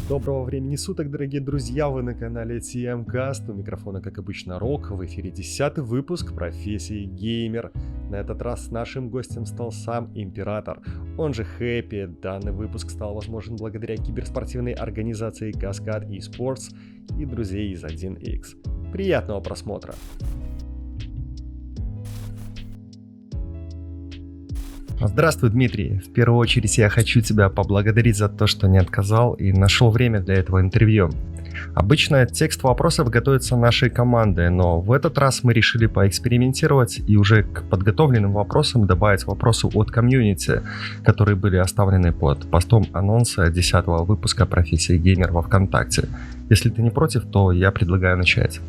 Доброго времени суток, дорогие друзья, вы на канале TMCast, у микрофона, как обычно, Рок, в эфире 10-й выпуск профессии геймер. На этот раз нашим гостем стал сам Император, он же Хэппи. Данный выпуск стал возможен благодаря киберспортивной организации Cascade Esports и друзей из 1X. Приятного просмотра! Здравствуй, Дмитрий. В первую очередь я хочу тебя поблагодарить за то, что не отказал и нашел время для этого интервью. Обычно текст вопросов готовится нашей командой, но в этот раз мы решили поэкспериментировать и уже к подготовленным вопросам добавить вопросы от комьюнити, которые были оставлены под постом анонса 10-го выпуска профессии геймер во ВКонтакте. Если ты не против, то я предлагаю начать.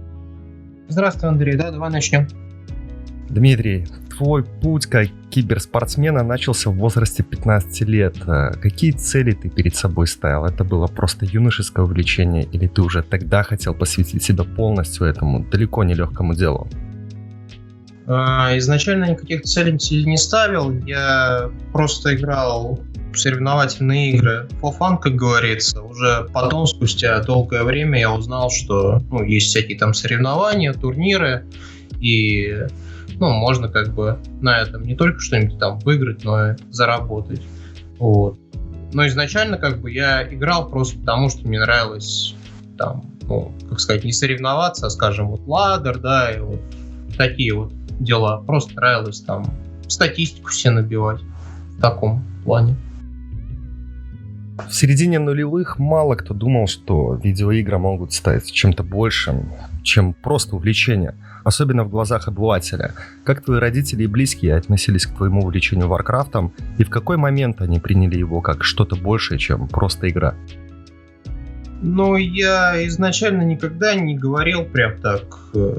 Здравствуй, Андрей. Давай начнем. Дмитрий, твой путь как киберспортсмена начался в возрасте 15 лет. Какие цели ты перед собой ставил? Это было просто юношеское увлечение или ты уже тогда хотел посвятить себя полностью этому далеко не легкому делу? Изначально никаких целей не ставил. Я просто играл в соревновательные игры for fun, как говорится. Уже потом, спустя долгое время, я узнал, что есть всякие там соревнования, турниры и... можно как бы на этом не только что-нибудь там выиграть, но и заработать. Вот. Но изначально как бы я играл просто потому, что мне нравилось там, не соревноваться, а, скажем, ладер, да, и вот такие вот дела. Просто нравилось там статистику себе набивать в таком плане. В середине нулевых мало кто думал, что видеоигры могут стать чем-то большим, чем просто увлечение. Особенно в глазах обывателя. Как твои родители и близкие относились к твоему увлечению Варкрафтом и в какой момент они приняли его как что-то большее, чем просто игра? Я изначально никогда не говорил прям так,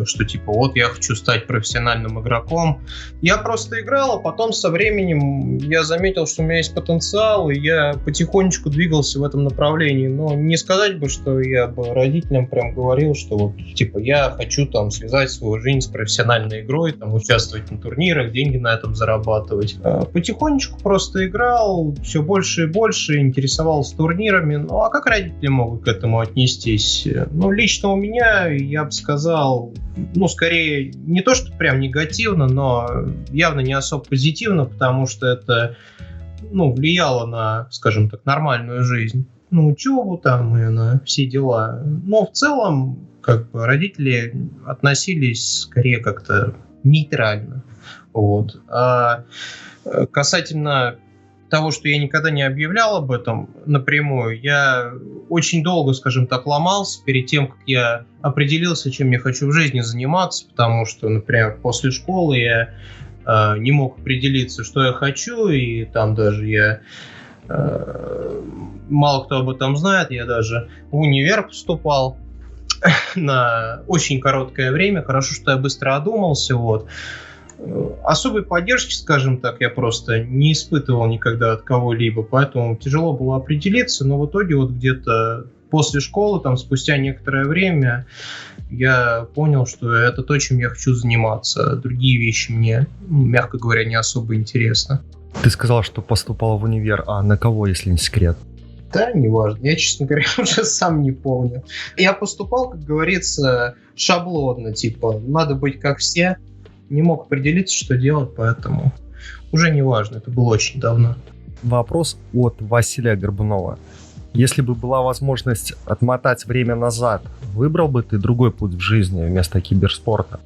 что типа вот я хочу стать профессиональным игроком. Я просто играл, а потом со временем я заметил, что у меня есть потенциал, и я потихонечку двигался в этом направлении. Но не сказать бы, что я бы родителям прям говорил, что вот типа я хочу там связать свою жизнь с профессиональной игрой, там участвовать на турнирах, деньги на этом зарабатывать. Потихонечку просто играл, все больше и больше, интересовался турнирами. А как родители могут к этому отнестись? Лично у меня, я бы сказал, скорее, не то, что прям негативно, но явно не особо позитивно, потому что это, влияло на, скажем так, нормальную жизнь, на учебу там и на все дела. Но в целом, как бы, родители относились скорее как-то нейтрально. Вот. А касательно того, что я никогда не объявлял об этом напрямую, я очень долго, скажем так, ломался перед тем, как я определился, чем я хочу в жизни заниматься, потому что, например, после школы я не мог определиться, что я хочу, и там даже я... мало кто об этом знает, я даже в универ поступал на очень короткое время, хорошо, что я быстро одумался, вот. Особой поддержки, скажем так, я просто не испытывал никогда от кого-либо, поэтому тяжело было определиться, но в итоге вот где-то после школы, там спустя некоторое время, я понял, что это то, чем я хочу заниматься. Другие вещи мне, мягко говоря, не особо интересны. Ты сказал, что поступал в универ, а на кого, если не секрет? Да, неважно. Я, честно говоря, уже сам не помню. Я поступал, как говорится, шаблонно, типа, надо быть как все. Не мог определиться, что делать, поэтому уже не важно, это было очень давно. Вопрос от Василия Горбунова. Если бы была возможность отмотать время назад, выбрал бы ты другой путь в жизни вместо киберспорта?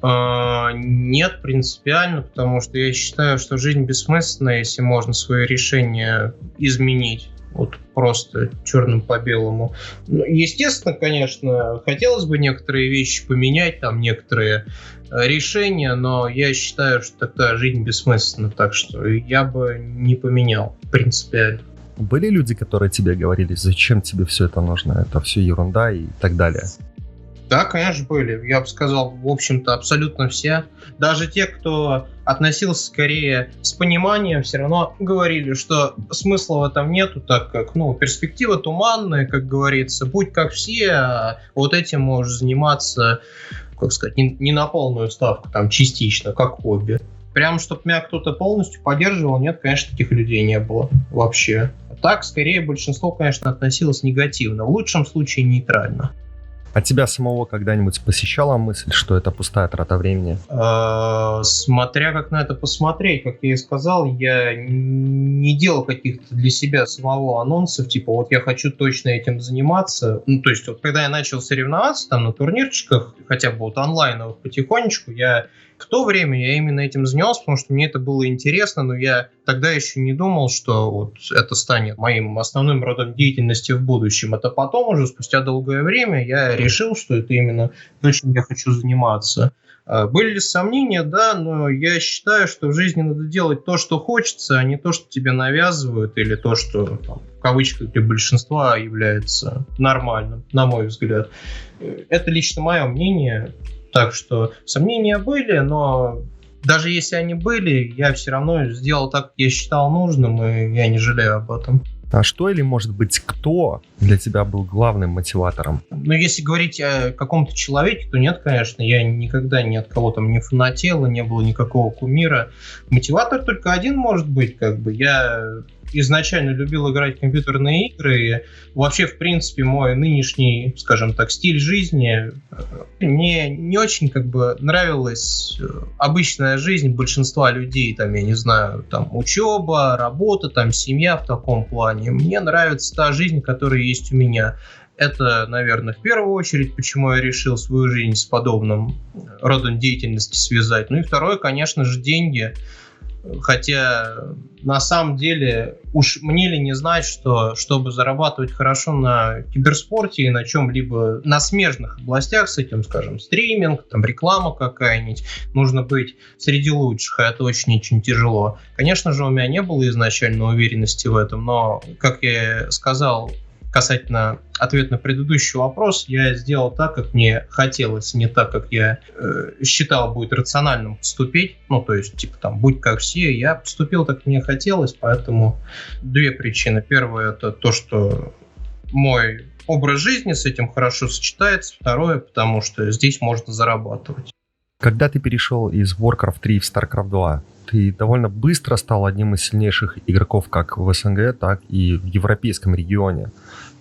Нет, принципиально, потому что я считаю, что жизнь бессмысленна, если можно свои решения изменить. Вот просто черным по белому. Естественно, конечно, хотелось бы некоторые вещи поменять, там некоторые решения, но я считаю, что тогда жизнь бессмысленна, так что я бы не поменял принципиально. Были люди, которые тебе говорили, зачем тебе все это нужно, это все ерунда и так далее? Да, конечно, были. Я бы сказал, в общем-то, абсолютно все. Даже те, кто относился скорее с пониманием, все равно говорили, что смысла в этом нету, так как, перспектива туманная, как говорится. Будь как все, а вот этим можешь заниматься, как сказать, не на полную ставку, там, частично, как хобби. Прям, чтобы меня кто-то полностью поддерживал, нет, конечно, таких людей не было вообще. Так, скорее, большинство, конечно, относилось негативно. В лучшем случае нейтрально. А тебя самого когда-нибудь посещала мысль, что это пустая трата времени? Смотря как на это посмотреть, как я и сказал, я не делал каких-то для себя самого анонсов, типа вот я хочу точно этим заниматься. Ну, то есть вот когда я начал соревноваться там на турнирчиках, хотя бы вот онлайновых потихонечку, в то время я именно этим занялся, потому что мне это было интересно, но я тогда еще не думал, что вот это станет моим основным родом деятельности в будущем. Это потом уже, спустя долгое время, я решил, что это именно то, чем я хочу заниматься. Были ли сомнения? Да, но я считаю, что в жизни надо делать то, что хочется, а не то, что тебе навязывают, или то, что там, в кавычках для большинства является нормальным, на мой взгляд. Это лично мое мнение. Так что сомнения были, но даже если они были, я все равно сделал так, как я считал нужным, и я не жалею об этом. А что или, может быть, кто для тебя был главным мотиватором? Ну, если говорить о каком-то человеке, то нет, конечно. Я никогда ни от кого там не фанател, не было никакого кумира. Мотиватор только один может быть, как бы. Я изначально любил играть в компьютерные игры, и вообще, в принципе, мой нынешний, скажем так, стиль жизни, мне не очень, как бы, нравилась обычная жизнь большинства людей, там, я не знаю, там, учеба, работа, там, семья в таком плане. Мне нравится та жизнь, которая есть у меня. Это, наверное, в первую очередь, почему я решил свою жизнь с подобным родом деятельности связать. Ну и второе, конечно же, деньги. Хотя, на самом деле, уж мне ли не знать, что чтобы зарабатывать хорошо на киберспорте и на чем-либо, на смежных областях с этим, скажем, стриминг, там, реклама какая-нибудь, нужно быть среди лучших, а это очень-очень тяжело. Конечно же, у меня не было изначально уверенности в этом, но, как я сказал, касательно ответа на предыдущий вопрос, я сделал так, как мне хотелось, не так, как я считал будет рациональным поступить. Ну, то есть, типа, там, будь как все. Я поступил так, как мне хотелось, поэтому две причины. Первое, это то, что мой образ жизни с этим хорошо сочетается. Второе, потому что здесь можно зарабатывать. Когда ты перешел из Warcraft 3 в StarCraft 2, ты довольно быстро стал одним из сильнейших игроков как в СНГ, так и в европейском регионе.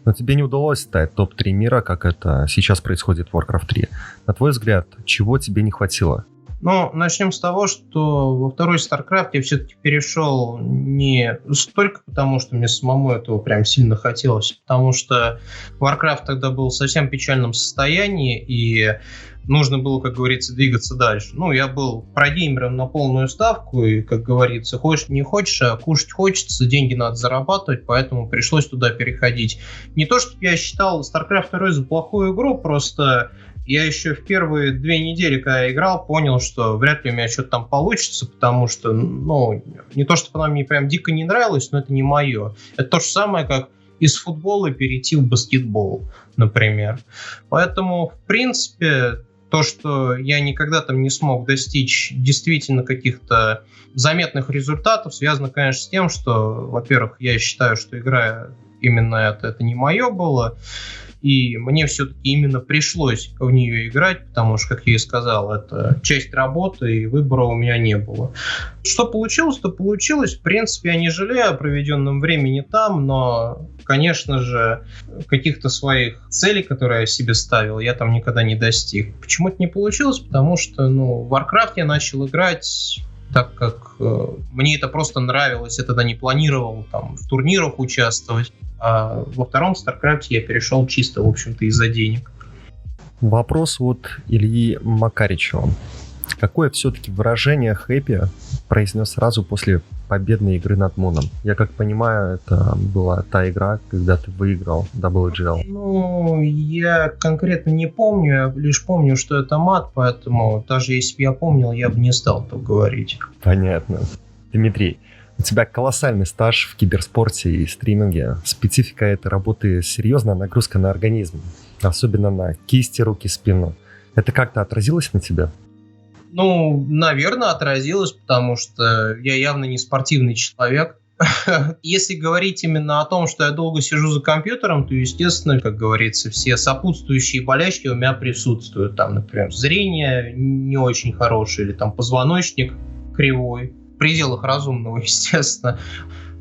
Но тебе не удалось стать топ-3 мира, как это сейчас происходит в Warcraft 3. На твой взгляд, чего тебе не хватило? Ну, начнем с того, что во второй StarCraft я все-таки перешел не столько потому, что мне самому этого прям сильно хотелось, потому что Warcraft тогда был в совсем печальном состоянии, и нужно было, как говорится, двигаться дальше. Ну, я был прогеймером на полную ставку, и, как говорится, хочешь не хочешь, а кушать хочется, деньги надо зарабатывать, поэтому пришлось туда переходить. Не то, чтобы я считал StarCraft 2 за плохую игру, просто я еще в первые 2 недели, когда я играл, понял, что вряд ли у меня что-то там получится, потому что, ну, не то, чтобы она мне прям дико не нравилась, но это не мое. Это то же самое, как из футбола перейти в баскетбол, например. Поэтому, в принципе, то, что я никогда там не смог достичь действительно каких-то заметных результатов, связано, конечно, с тем, что, во-первых, я считаю, что игра именно это не мое было, и мне все-таки именно пришлось в нее играть, потому что, как я и сказал, это часть работы, и выбора у меня не было. Что получилось, то получилось. В принципе, я не жалею о проведенном времени там, но, конечно же, каких-то своих целей, которые я себе ставил, я там никогда не достиг. Почему это не получилось? Потому что, в Warcraft я начал играть так, как мне это просто нравилось. Я тогда не планировал там в турнирах участвовать. А во втором StarCraft я перешел чисто, в общем-то, из-за денег. Вопрос от Ильи Макаричева. Какое все-таки выражение хэппи произнес сразу после победной игры над Муном? Я как понимаю, это была та игра, когда ты выиграл WGL. Я конкретно не помню, я лишь помню, что это мат, поэтому даже если бы я помнил, я бы не стал так говорить. Понятно. Дмитрий, у тебя колоссальный стаж в киберспорте и стриминге. Специфика этой работы — серьезная нагрузка на организм, особенно на кисти, руки, спину. Это как-то отразилось на тебе? Наверное, отразилось, потому что я явно не спортивный человек. Если говорить именно о том, что я долго сижу за компьютером, то, естественно, как говорится, все сопутствующие болячки у меня присутствуют. Там, например, зрение не очень хорошее, или там позвоночник кривой. В пределах разумного, естественно.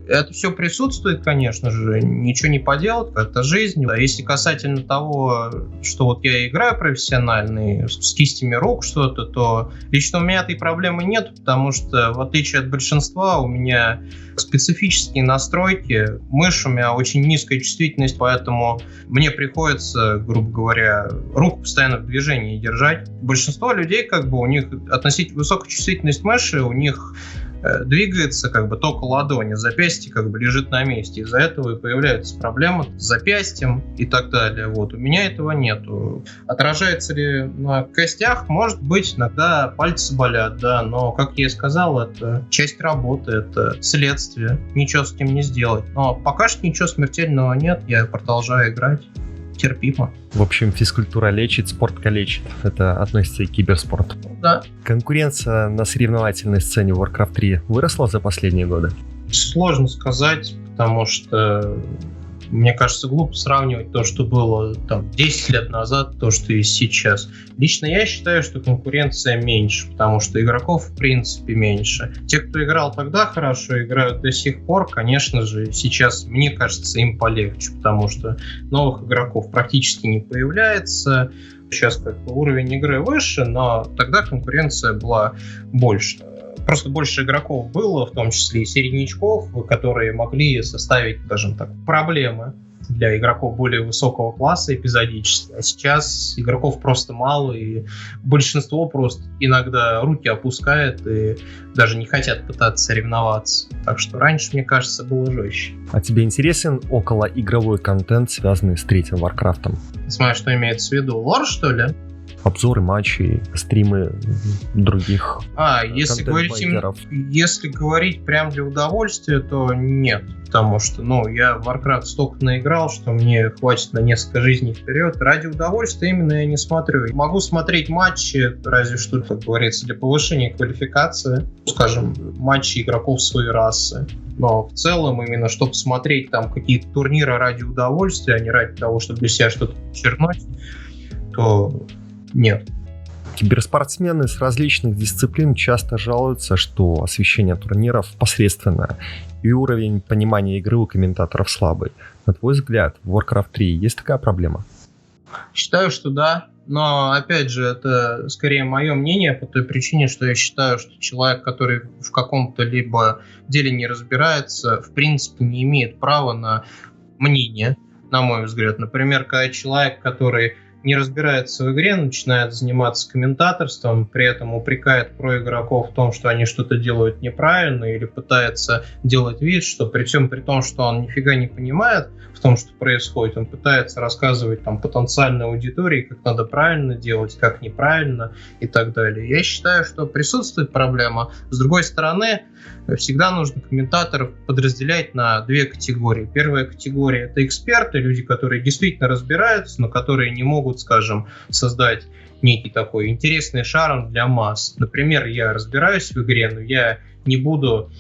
Это все присутствует, конечно же, ничего не поделать, это жизнь. А если касательно того, что вот я играю профессионально, с кистями рук что-то, то лично у меня этой проблемы нет, потому что, в отличие от большинства, у меня специфические настройки, мышь у меня очень низкая чувствительность, поэтому мне приходится, грубо говоря, руку постоянно в движении держать. Большинство людей, как бы, у них относительно высокая чувствительность мыши, у них двигается как бы только ладони, запястье как бы лежит на месте. Из-за этого и появляются проблемы с запястьем и так далее. Вот. У меня этого нету. Отражается ли на костях? Может быть, иногда пальцы болят, да, но, как я и сказал, это часть работы, это следствие. Ничего с этим не сделать. Но пока что ничего смертельного нет, я продолжаю играть. Терпимо. В общем, физкультура лечит, спорт калечит. Это относится и к киберспорту. Да. Конкуренция на соревновательной сцене Warcraft 3 выросла за последние годы? Сложно сказать, потому что мне кажется, глупо сравнивать то, что было там 10 лет назад, то, что есть сейчас. Лично я считаю, что конкуренция меньше, потому что игроков в принципе меньше. Те, кто играл тогда хорошо, играют до сих пор, конечно же, сейчас, мне кажется, им полегче, потому что новых игроков практически не появляется. Сейчас как бы уровень игры выше, но тогда конкуренция была больше. Просто больше игроков было, в том числе и середнячков, которые могли составить, скажем так, проблемы для игроков более высокого класса эпизодически. А сейчас игроков просто мало, и большинство просто иногда руки опускает и даже не хотят пытаться соревноваться. Так что раньше, мне кажется, было жестче. А тебе интересен околоигровой контент, связанный с третьим Варкрафтом? Смотри, что имеется в виду? Лор, что ли? Обзоры матчей, стримы других если говорить прям для удовольствия, то нет. Потому что, я в Warcraft столько наиграл, что мне хватит на несколько жизней вперед. Ради удовольствия именно я не смотрю. Могу смотреть матчи, разве что, как говорится, для повышения квалификации. Скажем, матчи игроков своей расы. Но в целом, именно чтобы смотреть там какие-то турниры ради удовольствия, а не ради того, чтобы для себя что-то подчеркнуть, то нет. Киберспортсмены с различных дисциплин часто жалуются, что освещение турниров посредственное и уровень понимания игры у комментаторов слабый. На твой взгляд, в Warcraft 3 есть такая проблема? Считаю, что да. Но, опять же, это скорее мое мнение по той причине, что я считаю, что человек, который в каком-то либо деле не разбирается, в принципе не имеет права на мнение, на мой взгляд. Например, когда человек, который не разбирается в игре, начинает заниматься комментаторством, при этом упрекает проигроков в том, что они что-то делают неправильно, или пытается делать вид, что при всем при том, что он нифига не понимает в том, что происходит, он пытается рассказывать там потенциальной аудитории, как надо правильно делать, как неправильно и так далее. Я считаю, что присутствует проблема. С другой стороны, всегда нужно комментаторов подразделять на две категории. Первая категория — это эксперты, люди, которые действительно разбираются, но которые не могут, скажем, создать некий такой интересный шарм для масс. Например, я разбираюсь в игре, но я не буду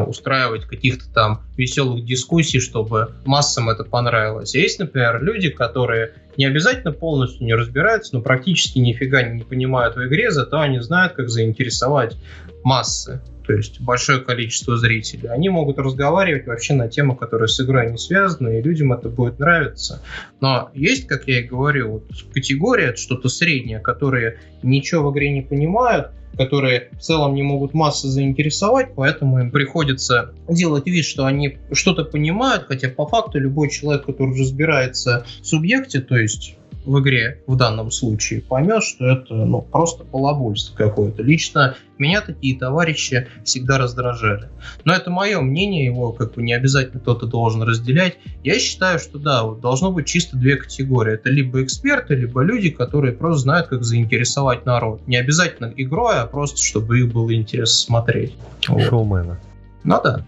устраивать каких-то там веселых дискуссий, чтобы массам это понравилось. А есть, например, люди, которые не обязательно полностью не разбираются, но практически нифига не понимают в игре, зато они знают, как заинтересовать массы, то есть большое количество зрителей. Они могут разговаривать вообще на темы, которые с игрой не связаны, и людям это будет нравиться. Но есть, как я и говорил, вот категория, это что-то среднее, которые ничего в игре не понимают, которые в целом не могут массы заинтересовать, поэтому им приходится делать вид, что они что-то понимают, хотя по факту любой человек, который разбирается в субъекте, то есть в игре в данном случае, поймет, что это просто балабольство какое-то. Лично меня такие товарищи всегда раздражали. Но это мое мнение, его не обязательно кто-то должен разделять. Я считаю, что да, должно быть чисто две категории. Это либо эксперты, либо люди, которые просто знают, как заинтересовать народ. Не обязательно игрой, а просто чтобы их было интересно смотреть. Шоумены. Да.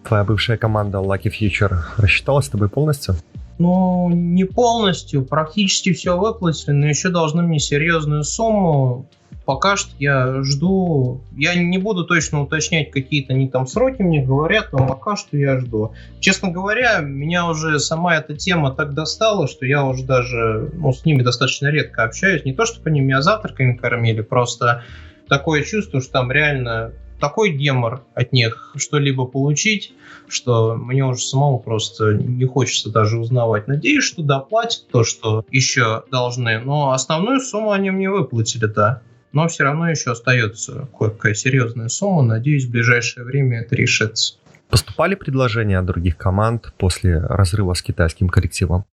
Твоя бывшая команда Lucky Future рассчиталась с тобой полностью? Не полностью, практически все выплатили, но еще должны мне серьезную сумму. Пока что я жду, я не буду точно уточнять, какие-то они там сроки мне говорят, но пока что я жду. Честно говоря, меня уже сама эта тема так достала, что я уже даже с ними достаточно редко общаюсь. Не то, чтобы они меня завтраками кормили, просто такое чувство, что там реально такой гемор от них что-либо получить, что мне уже самому просто не хочется даже узнавать. Надеюсь, что доплатят то, что еще должны, но основную сумму они мне выплатили, да. Но все равно еще остается кое-какая серьезная сумма. Надеюсь, в ближайшее время это решится. Поступали предложения от других команд после разрыва с китайским коллективом?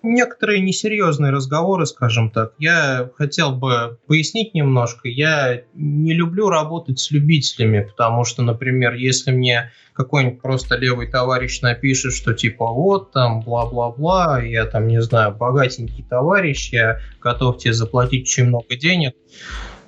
Некоторые несерьезные разговоры, скажем так. Я хотел бы пояснить немножко. Я не люблю работать с любителями, потому что, например, если мне какой-нибудь просто левый товарищ напишет, что типа вот там бла-бла-бла, я там, не знаю, богатенький товарищ, я готов тебе заплатить очень много денег,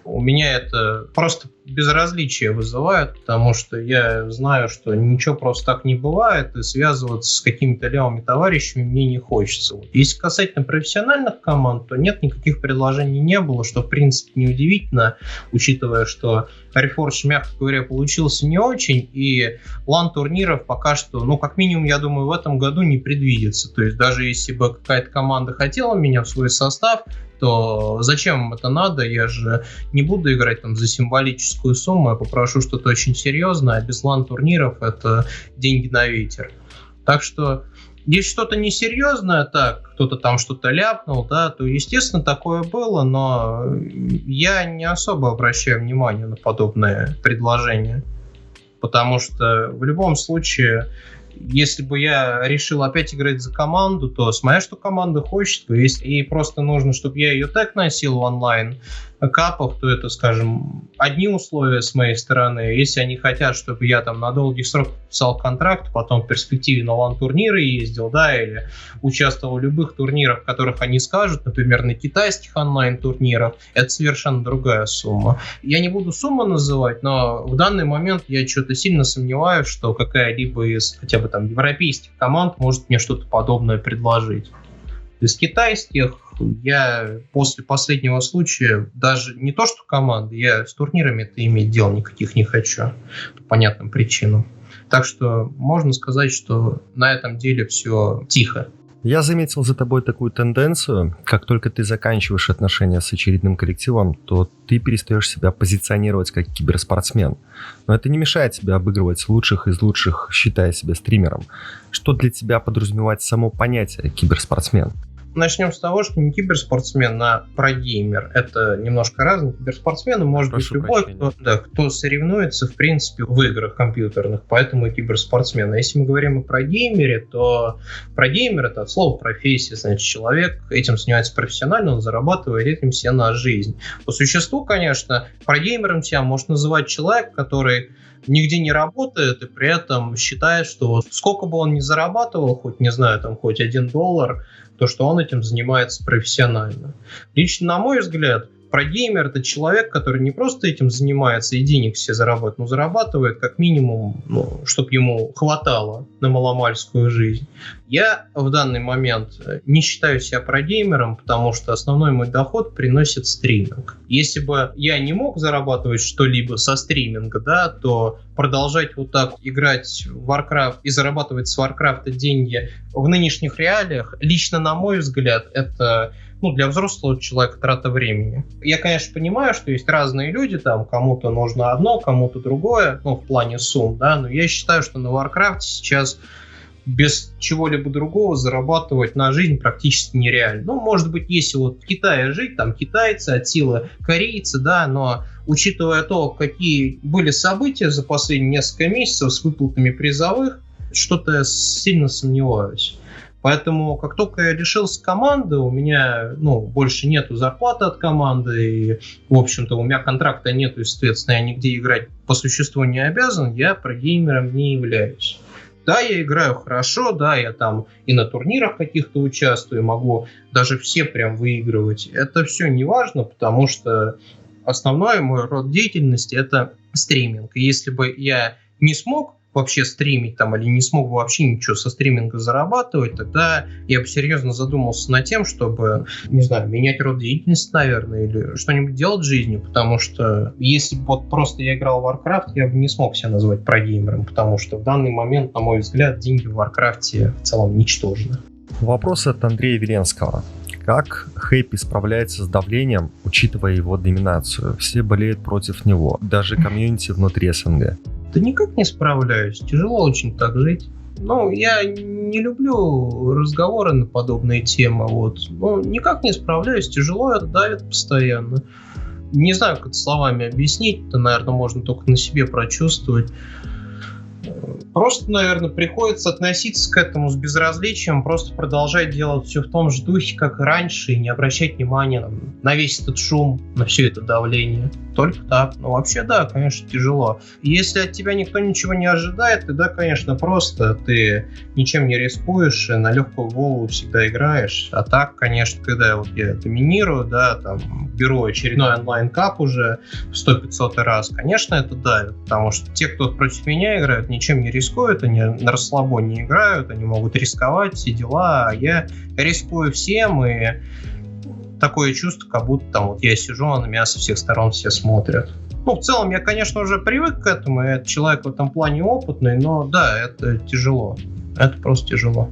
у меня это просто безразличие вызывает, потому что я знаю, что ничего просто так не бывает, и связываться с какими-то левыми товарищами мне не хочется. Если касательно профессиональных команд, то нет, никаких предложений не было, что в принципе неудивительно, учитывая, что Reforge, мягко говоря, получился не очень, и лан-турниров пока что, как минимум, я думаю, в этом году не предвидится. То есть даже если бы какая-то команда хотела меня в свой состав, то зачем им это надо? Я же не буду играть там за символическую сумму, я попрошу что-то очень серьезное, а без лан-турниров это деньги на ветер. Так что, если что-то несерьезное, так, кто-то там что-то ляпнул, да, то, естественно, такое было, но я не особо обращаю внимание на подобные предложения, потому что в любом случае, если бы я решил опять играть за команду, то смотря что команда хочет, если ей просто нужно, чтобы я ее так носил в онлайн капах, то это, скажем, одни условия с моей стороны. Если они хотят, чтобы я там на долгий срок подписал контракт, потом в перспективе на лан-турниры ездил, да, или участвовал в любых турнирах, в которых они скажут, например, на китайских онлайн-турнирах, это совершенно другая сумма. Я не буду сумму называть, но в данный момент я что-то сильно сомневаюсь, что какая-либо из хотя бы там европейских команд может мне что-то подобное предложить. Из китайских я после последнего случая даже не то что команды, я с турнирами-то иметь дел никаких не хочу по понятным причинам. Так что можно сказать, что на этом деле все тихо. Я заметил за тобой такую тенденцию. Как только ты заканчиваешь отношения с очередным коллективом, то ты перестаешь себя позиционировать как киберспортсмен. Но это не мешает тебе обыгрывать лучших из лучших, считая себя стримером. Что для тебя подразумевает само понятие киберспортсмен? Начнем с того, что не киберспортсмен, а прогеймер. Это немножко разные. Киберспортсменом может быть любой, кто соревнуется, в принципе, в играх компьютерных, поэтому и киберспортсмен. А если мы говорим о прогеймере, то прогеймер — это от слова профессия, значит, человек этим занимается профессионально, он зарабатывает этим себе на жизнь. По существу, конечно, прогеймером себя может называть человек, который нигде не работает и при этом считает, что сколько бы он ни зарабатывал, хоть, не знаю, там, хоть $1, то, что он этим занимается профессионально. Лично, на мой взгляд, прогеймер — это человек, который не просто этим занимается и денег себе зарабатывает, но зарабатывает как минимум, чтобы ему хватало на маломальскую жизнь. Я в данный момент не считаю себя прогеймером, потому что основной мой доход приносит стриминг. Если бы я не мог зарабатывать что-либо со стриминга, да, то продолжать вот так играть в Warcraft и зарабатывать с Warcraft деньги в нынешних реалиях, лично на мой взгляд, это для взрослого человека трата времени. Я, конечно, понимаю, что есть разные люди, там кому-то нужно одно, кому-то другое, в плане сумм, да, но я считаю, что на Warcraft сейчас без чего-либо другого зарабатывать на жизнь практически нереально. Может быть, если вот в Китае жить, там китайцы, от силы корейцы, да, но учитывая то, какие были события за последние несколько месяцев с выплатами призовых, что-то я сильно сомневаюсь. Поэтому, как только я лишился команды, у меня, больше нету зарплаты от команды, и, в общем-то, у меня контракта нету, и, соответственно, я нигде играть по существу не обязан, я прогеймером не являюсь. Да, я играю хорошо, да, я там и на турнирах каких-то участвую, могу даже все прям выигрывать. Это все не важно, потому что основной мой род деятельности — это стриминг. И если бы я не смог вообще стримить там или не смог бы вообще ничего со стриминга зарабатывать, тогда я бы серьезно задумался над тем, чтобы, не знаю, менять род деятельности, наверное, или что-нибудь делать в жизни, потому что если бы вот просто я играл в Warcraft, я бы не смог себя назвать прогеймером, потому что в данный момент, на мой взгляд, деньги в Warcraft в целом ничтожны. Вопрос от Андрея Веленского. Как Хэппи справляется с давлением, учитывая его доминацию? Все болеют против него, даже комьюнити внутри СНГ. Да никак не справляюсь. Тяжело очень так жить. Ну, я не люблю разговоры на подобные темы. Вот. Ну, никак не справляюсь. Тяжело, это давит постоянно. Не знаю, как это словами объяснить. Это, наверное, можно только на себе прочувствовать. Просто, наверное, приходится относиться к этому с безразличием, просто продолжать делать все в том же духе, как и раньше, и не обращать внимания на весь этот шум, на все это давление. Только так. Ну, вообще, да, конечно, тяжело. И если от тебя никто ничего не ожидает, тогда, конечно, просто ты ничем не рискуешь, и на легкую голову всегда играешь. А так, конечно, когда вот я доминирую, да, там, беру очередной онлайн-кап уже в 100-500 раз, конечно, это давит, потому что те, кто против меня играют, ничем не рискуют, они на расслабоне играют, они могут рисковать, все дела, а я рискую всем, и такое чувство, как будто там вот я сижу, а на меня со всех сторон все смотрят. Ну, в целом, я, конечно, уже привык к этому, я человек в этом плане опытный, но да, это тяжело. Это просто тяжело.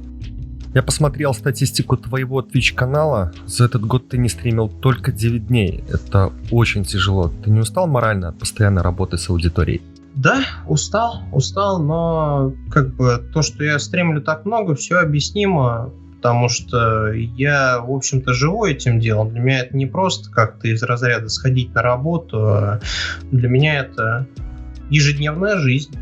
Я посмотрел статистику твоего Twitch-канала. За этот год ты не стримил только 9 дней. Это очень тяжело. Ты не устал морально от постоянной работы с аудиторией? Да, устал, но как бы то, что я стримлю так много, все объяснимо. Потому что я, в общем-то, живу этим делом. Для меня это не просто как-то из разряда сходить на работу. А для меня это ежедневная жизнь.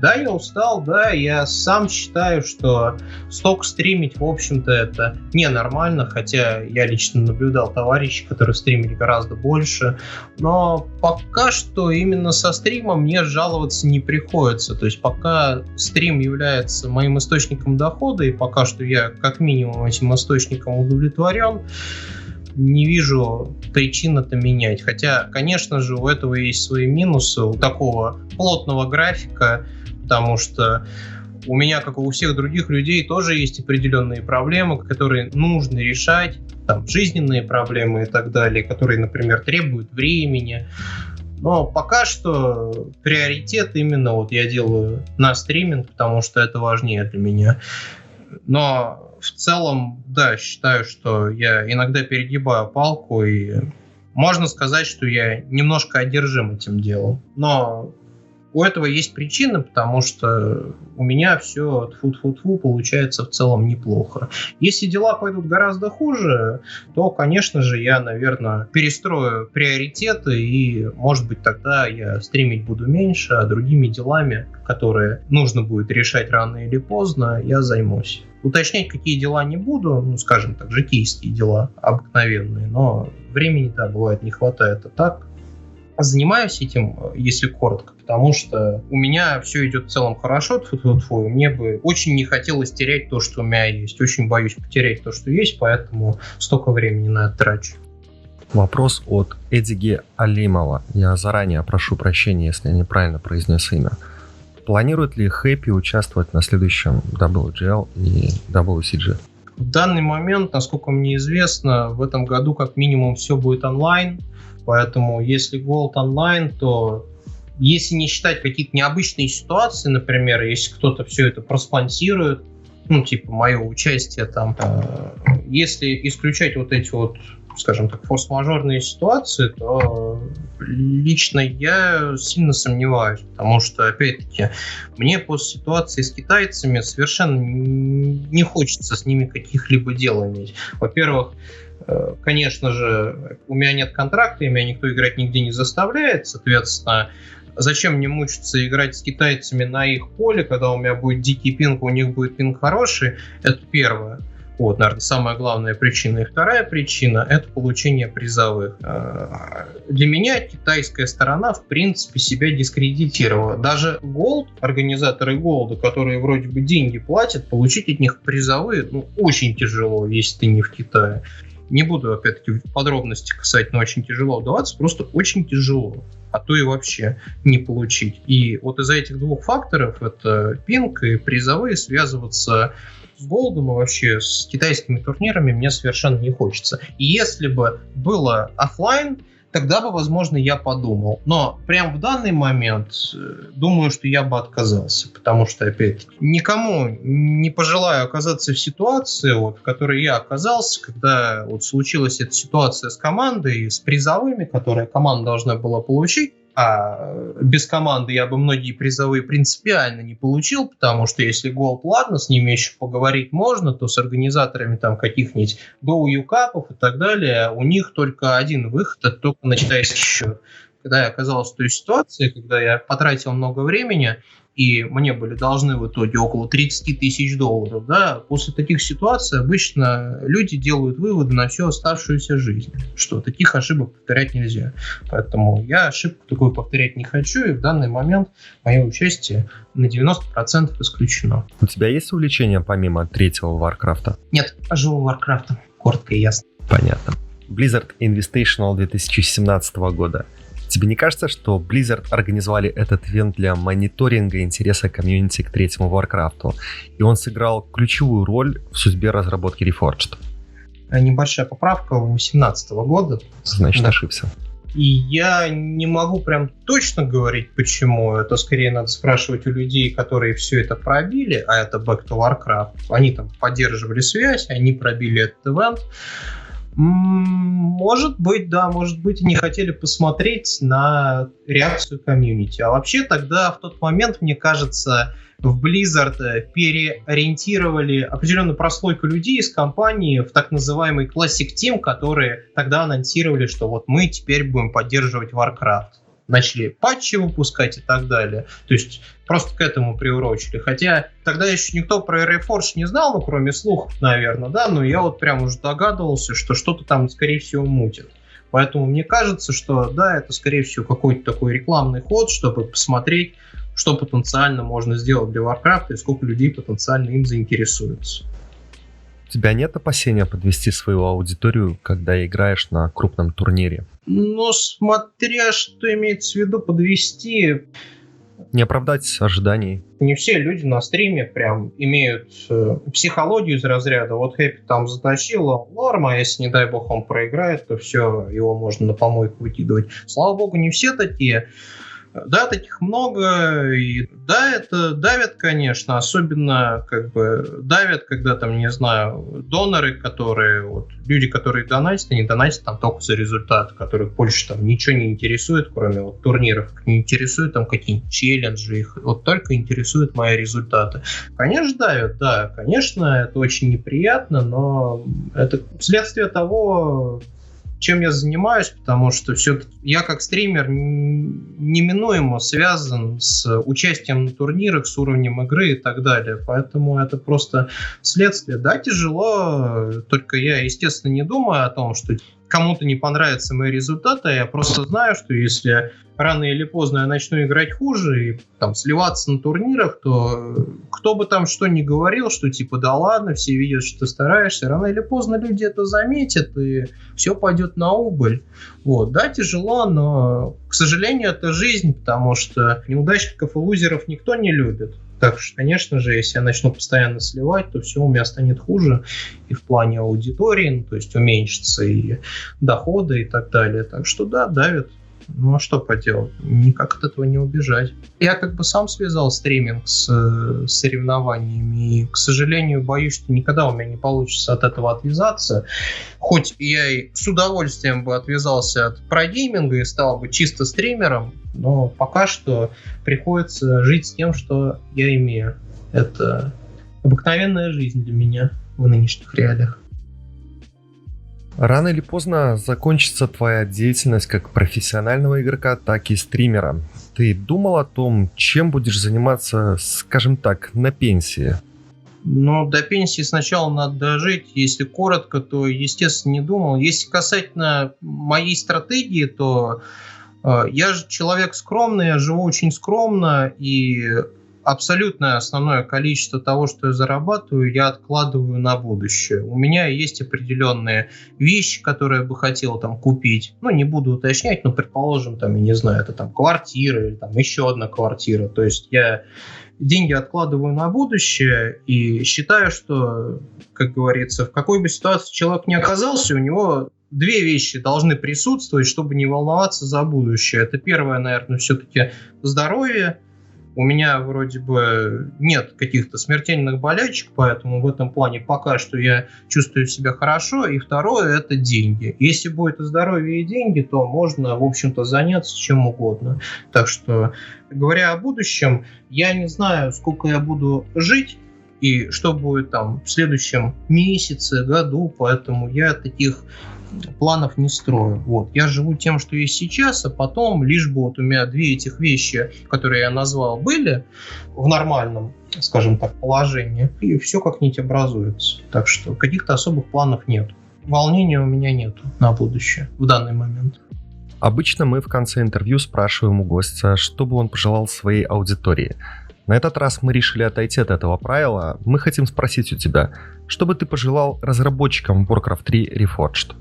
Да, я устал, да, я сам считаю, что столько стримить, в общем-то, это ненормально, хотя я лично наблюдал товарищей, которые стримили гораздо больше, но пока что именно со стримом мне жаловаться не приходится, то есть пока стрим является моим источником дохода, и пока что я как минимум этим источником удовлетворен, не вижу причин это менять. Хотя, конечно же, у этого есть свои минусы, у такого плотного графика, потому что у меня, как и у всех других людей, тоже есть определенные проблемы, которые нужно решать, там, жизненные проблемы и так далее, которые, например, требуют времени. Но пока что приоритет именно вот я делаю на стриминг, потому что это важнее для меня. Но в целом, да, считаю, что я иногда перегибаю палку, и можно сказать, что я немножко одержим этим делом. Но у этого есть причины, потому что у меня все тфу-тфу-тфу получается в целом неплохо. Если дела пойдут гораздо хуже, то, конечно же, я, наверное, перестрою приоритеты, и, может быть, тогда я стримить буду меньше, а другими делами, которые нужно будет решать рано или поздно, я займусь. Уточнять, какие дела, не буду, ну, скажем так, житейские дела, обыкновенные, но времени, да, бывает, не хватает. А так, занимаюсь этим, если коротко, потому что у меня все идет в целом хорошо, тьфу-тьфу-тьфу, мне бы очень не хотелось терять то, что у меня есть. Очень боюсь потерять то, что есть, поэтому столько времени на это трачу. Вопрос от Эдиги Алимова. Я заранее прошу прощения, если я неправильно произнес имя. Планирует ли Хэппи участвовать на следующем WGL и WCG? В данный момент, насколько мне известно, в этом году как минимум все будет онлайн. Поэтому если Gold онлайн, то если не считать какие-то необычные ситуации, например, если кто-то все это проспонсирует, ну, типа мое участие там, если исключать вот эти вот, скажем так, форс-мажорные ситуации, то лично я сильно сомневаюсь, потому что, опять-таки, мне после ситуации с китайцами совершенно не хочется с ними каких-либо дел иметь. Во-первых, конечно же, у меня нет контракта, и меня никто играть нигде не заставляет, соответственно, зачем мне мучиться играть с китайцами на их поле, когда у меня будет дикий пинг, у них будет пинг хороший, это первое. Вот, наверное, самая главная причина. И вторая причина — это получение призовых. Для меня китайская сторона, в принципе, себя дискредитировала. Даже Gold, организаторы Gold, которые вроде бы деньги платят, получить от них призовые, ну, очень тяжело, если ты не в Китае. Не буду, опять-таки, в подробности касательно очень тяжело вдаваться, просто очень тяжело, а то и вообще не получить. И вот из-за этих двух факторов, это пинг и призовые, связываться с Голдом и вообще с китайскими турнирами мне совершенно не хочется. И если бы было офлайн, тогда бы, возможно, я подумал. Но прямо в данный момент думаю, что я бы отказался. Потому что, опять, никому не пожелаю оказаться в ситуации, вот, в которой я оказался, когда вот случилась эта ситуация с командой, с призовыми, которые команда должна была получить. А без команды я бы многие призовые принципиально не получил, потому что если Gold, ладно, с ними еще поговорить можно, то с организаторами там каких-нибудь Go Cup и так далее, у них только один выход, это только на китайский счет. Когда я оказался в той ситуации, когда я потратил много времени, и мне были должны в итоге около 30 тысяч долларов, да, после таких ситуаций обычно люди делают выводы на всю оставшуюся жизнь, что таких ошибок повторять нельзя. Поэтому я ошибку такую повторять не хочу, и в данный момент мое участие на 90% исключено. У тебя есть увлечение помимо третьего Варкрафта? Нет, живу Варкрафтом, коротко и ясно. Понятно. Blizzard Invitational 2017 года. Тебе не кажется, что Blizzard организовали этот ивент для мониторинга интереса комьюнити к третьему Варкрафту, и он сыграл ключевую роль в судьбе разработки Reforged? Небольшая поправка 2018 года. Значит, ошибся. И я не могу прям точно говорить, почему. Это скорее надо спрашивать у людей, которые все это пробили, а это Back to Warcraft. Они там поддерживали связь, они пробили этот ивент. Может быть, да, может быть, не хотели посмотреть на реакцию комьюнити. А вообще тогда, в тот момент, мне кажется, в Blizzard переориентировали определенную прослойку людей из компании в так называемый Classic Team, которые тогда анонсировали, что вот мы теперь будем поддерживать Warcraft. Начали патчи выпускать и так далее. То есть просто к этому приурочили. Хотя тогда еще никто про Reforged не знал, ну, кроме слухов, наверное, да, но я вот прям уже догадывался, что что-то там, скорее всего, мутит. Поэтому мне кажется, что, да, это, скорее всего, какой-то такой рекламный ход, чтобы посмотреть, что потенциально можно сделать для Warcraft и сколько людей потенциально им заинтересуются. У тебя нет опасения подвести свою аудиторию, когда играешь на крупном турнире? Ну, смотря что имеется в виду подвести. Не оправдать ожиданий. Не все люди на стриме прям имеют психологию из разряда. Вот Хэппи там затащила норма, а если, не дай бог, он проиграет, то все, его можно на помойку выкидывать. Слава богу, не все такие. Да, таких много, и да, это давит, конечно, особенно как бы давит, когда там, не знаю, доноры, которые, вот, люди, которые донатят, они донатят там только за результат, которых больше там ничего не интересует, кроме вот турниров, не интересует там какие-нибудь челленджи, их вот только интересуют мои результаты. Конечно, давит, да, конечно, это очень неприятно, но это следствие того, чем я занимаюсь, потому что все-таки я как стример неминуемо связан с участием на турнирах, с уровнем игры и так далее. Поэтому это просто следствие. Да, тяжело, только я, естественно, не думаю о том, что кому-то не понравятся мои результаты. Я просто знаю, что если рано или поздно я начну играть хуже и там сливаться на турнирах, то кто бы там что ни говорил, что типа да ладно, все видят, что ты стараешься, рано или поздно люди это заметят, и все пойдет на убыль. Вот, да, тяжело, но, к сожалению, это жизнь, потому что неудачников и лузеров никто не любит. Так что, конечно же, если я начну постоянно сливать, то все у меня станет хуже и в плане аудитории, ну, то есть уменьшится и доходы и так далее. Так что да, давит. Ну а что поделать? Никак от этого не убежать. Я как бы сам связал стриминг с соревнованиями, и, к сожалению, боюсь, что никогда у меня не получится от этого отвязаться. Хоть я и с удовольствием бы отвязался от прогейминга и стал бы чисто стримером, но пока что приходится жить с тем, что я имею. Это обыкновенная жизнь для меня в нынешних реалиях. Рано или поздно закончится твоя деятельность как профессионального игрока, так и стримера. Ты думал о том, чем будешь заниматься, скажем так, на пенсии? Но до пенсии сначала надо дожить. Если коротко, то, естественно, не думал. Если касательно моей стратегии, то я же человек скромный, я живу очень скромно, и абсолютное основное количество того, что я зарабатываю, я откладываю на будущее. У меня есть определенные вещи, которые я бы хотел там купить. Ну, не буду уточнять, но, предположим, там, я не знаю, это там квартира или там еще одна квартира. То есть я деньги откладываю на будущее и считаю, что, как говорится, в какой бы ситуации человек ни оказался, у него две вещи должны присутствовать, чтобы не волноваться за будущее. Это первое, наверное, все-таки здоровье. У меня вроде бы нет каких-то смертельных болячек, поэтому в этом плане пока что я чувствую себя хорошо. И второе – это деньги. Если будет и здоровье, и деньги, то можно, в общем-то, заняться чем угодно. Так что, говоря о будущем, я не знаю, сколько я буду жить и что будет там в следующем месяце, году, поэтому я таких планов не строю. Вот. Я живу тем, что есть сейчас, а потом, лишь бы вот у меня две этих вещи, которые я назвал, были в нормальном, скажем так, положении, и все как-нибудь образуется. Так что каких-то особых планов нет. Волнения у меня нету на будущее в данный момент. Обычно мы в конце интервью спрашиваем у гостя, что бы он пожелал своей аудитории. На этот раз мы решили отойти от этого правила. Мы хотим спросить у тебя, что бы ты пожелал разработчикам Warcraft 3 Reforged?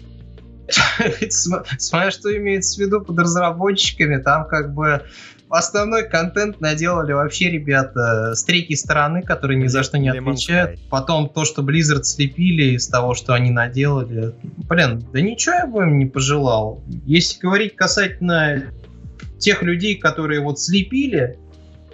Смотря что имеется в виду под разработчиками, там как бы основной контент наделали вообще ребята с третьей стороны, которые ни за что не отвечают. Потом то, что Blizzard слепили из того, что они наделали. Блин, да ничего я бы им не пожелал. Если говорить касательно тех людей, которые вот слепили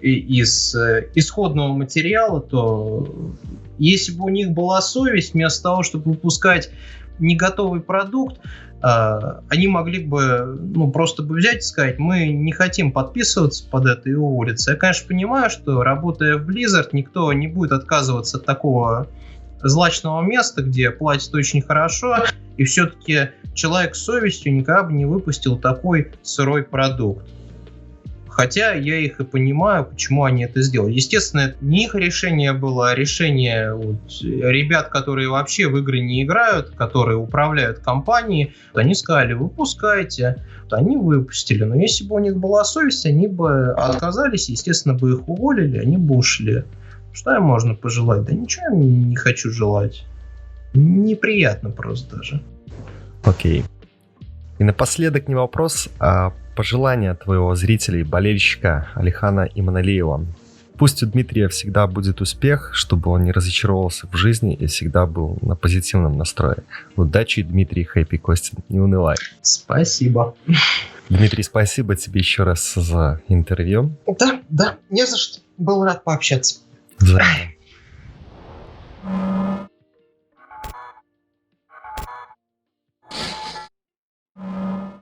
из исходного материала, то если бы у них была совесть, вместо того, чтобы выпускать не готовый продукт, они могли бы просто бы взять и сказать: мы не хотим подписываться под это и уволиться. Я, конечно, понимаю, что, работая в Blizzard, никто не будет отказываться от такого злачного места, где платят очень хорошо, и все-таки человек с совестью никогда бы не выпустил такой сырой продукт. Хотя я их и понимаю, почему они это сделали. Естественно, это не их решение было, а решение ребят, которые вообще в игры не играют, которые управляют компанией. Они сказали: выпускайте. Они выпустили. Но если бы у них была совесть, они бы отказались, естественно, бы их уволили, они бы ушли. Что им можно пожелать? Да ничего я не хочу желать. Неприятно просто даже. Окей. И напоследок не вопрос, а пожелание твоего зрителя и болельщика Алихана Иманалиева. Пусть у Дмитрия всегда будет успех, чтобы он не разочаровался в жизни и всегда был на позитивном настрое. Удачи, Дмитрий, хэппи, Костин, не унывай. Спасибо. Дмитрий, спасибо тебе еще раз за интервью. Да, не за что. Был рад пообщаться. Взаимно.